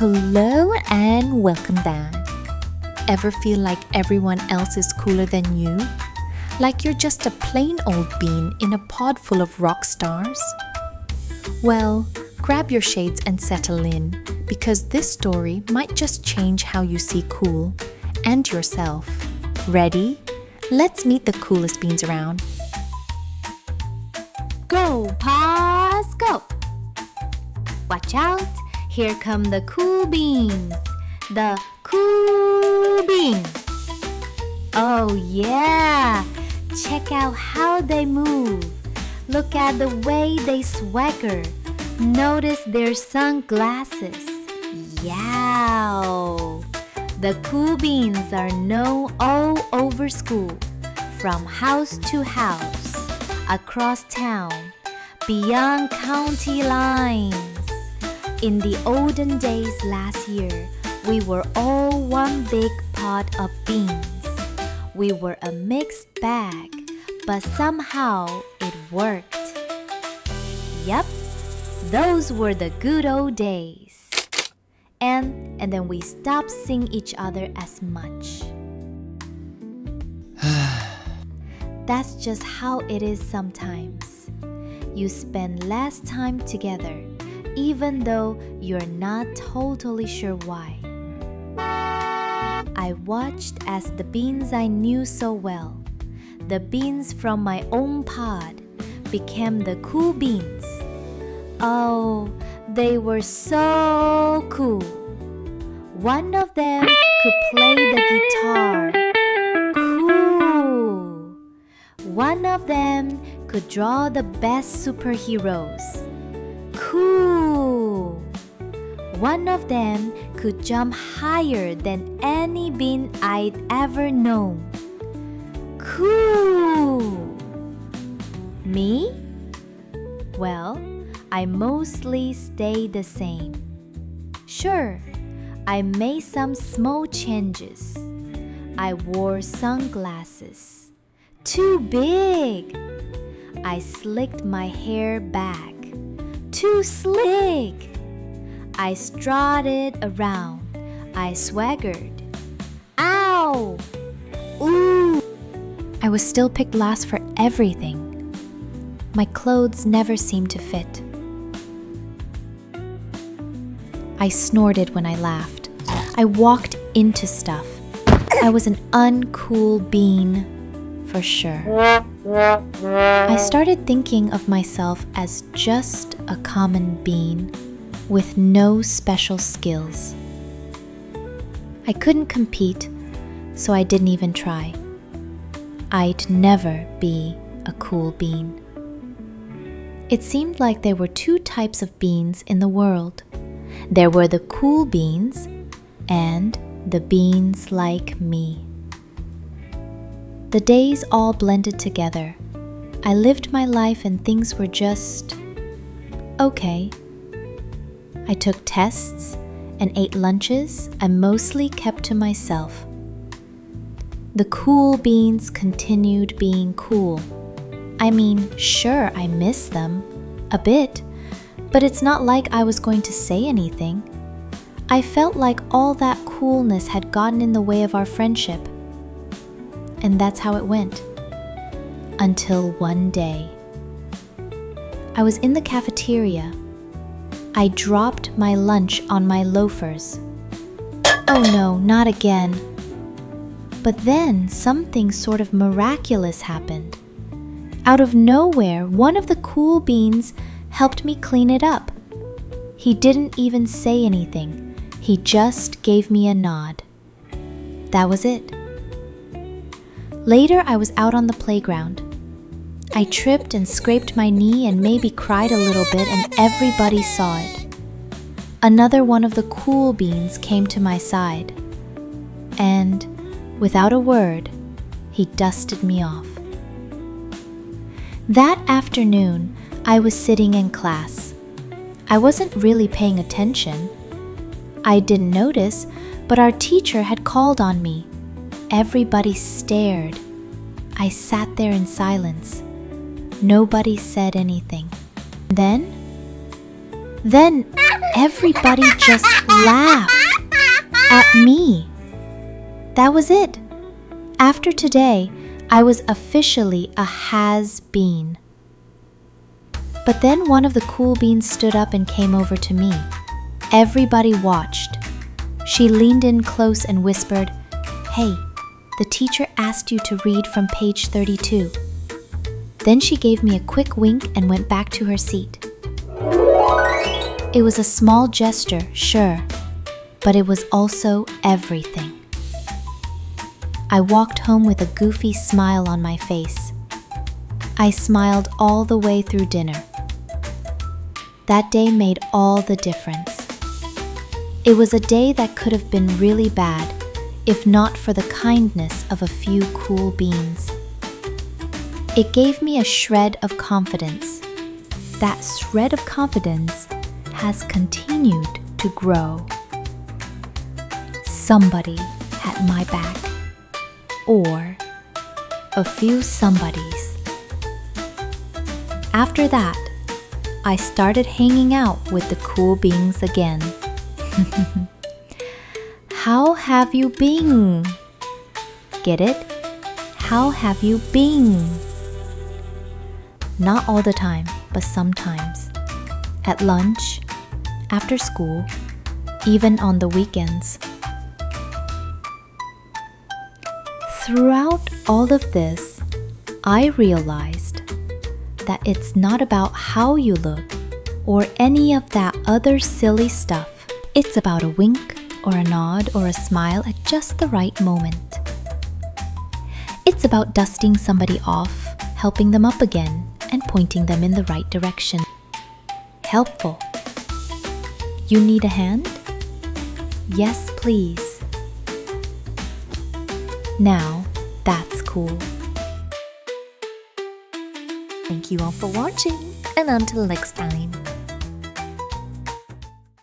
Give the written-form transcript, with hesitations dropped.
Hello and welcome back. Ever feel like everyone else is cooler than you? Like you're just a plain old bean in a pod full of rock stars? Well, grab your shades and settle in, because this story might just change how you see cool and yourself. Ready? Let's meet the coolest beans around. Go, Paws, go! Watch out! Here come the cool beans. The cool beans. Oh yeah! Check out how they move. Look at the way they swagger. Notice their sunglasses. Yow! The cool beans are known all over school, from house to house, across town, beyond county lines. In the olden days last year, we were all one big pot of beans. We were a mixed bag, but somehow it worked. Yep, those were the good old days. And then we stopped seeing each other as much. That's just how it is sometimes. You spend less time together, even though you're not totally sure why. I watched as the beans I knew so well, the beans from my own pod, became the cool beans. Oh, they were so cool. One of them could play the guitar. Cool. One of them could draw the best superheroes. Cool. One of them could jump higher than any bean I'd ever known. Cool. Me? Well, I mostly stayed the same. Sure, I made some small changes. I wore sunglasses. Too big. I slicked my hair back. Too slick. I strutted around. I swaggered. Ow! Ooh! I was still picked last for everything. My clothes never seemed to fit. I snorted when I laughed. I walked into stuff. I was an uncool bean, for sure. I started thinking of myself as just a common bean with no special skills. I couldn't compete, so I didn't even try. I'd never be a cool bean. It seemed like there were two types of beans in the world. There were the cool beans and the beans like me. The days all blended together. I lived my life and things were just okay. I took tests and ate lunches I mostly kept to myself. The cool beans continued being cool. I mean, sure, I miss them a bit, but it's not like I was going to say anything. I felt like all that coolness had gotten in the way of our friendship. And that's how it went. Until one day. I was in the cafeteria. I dropped my lunch on my loafers. Oh no, not again. But then something sort of miraculous happened. Out of nowhere, one of the cool beans helped me clean it up. He didn't even say anything. He just gave me a nod. That was it. Later, I was out on the playground. I tripped and scraped my knee and maybe cried a little bit, and everybody saw it. Another one of the cool beans came to my side. And, without a word, he dusted me off. That afternoon, I was sitting in class. I wasn't really paying attention. I didn't notice, but our teacher had called on me. Everybody stared. I sat there in silence. Nobody said anything. Then everybody just laughed at me. That was it. After today, I was officially a has-been. But then one of the cool beans stood up and came over to me. Everybody watched. She leaned in close and whispered, "Hey, the teacher asked you to read from page 32. Then she gave me a quick wink and went back to her seat. It was a small gesture, sure, but it was also everything. I walked home with a goofy smile on my face. I smiled all the way through dinner. That day made all the difference. It was a day that could have been really bad if not for the kindness of a few cool beans. It gave me a shred of confidence. That shred of confidence has continued to grow. Somebody had my back, or a few somebodies. After that, I started hanging out with the cool beans again. How have you been? Get it? How have you been? Not all the time, but sometimes. At lunch, after school, even on the weekends. Throughout all of this, I realized that it's not about how you look or any of that other silly stuff. It's about a wink or a nod or a smile at just the right moment. It's about dusting somebody off, helping them up again, and pointing them in the right direction. Helpful. You need a hand? Yes, please. Now, that's cool. Thank you all for watching, and until next time.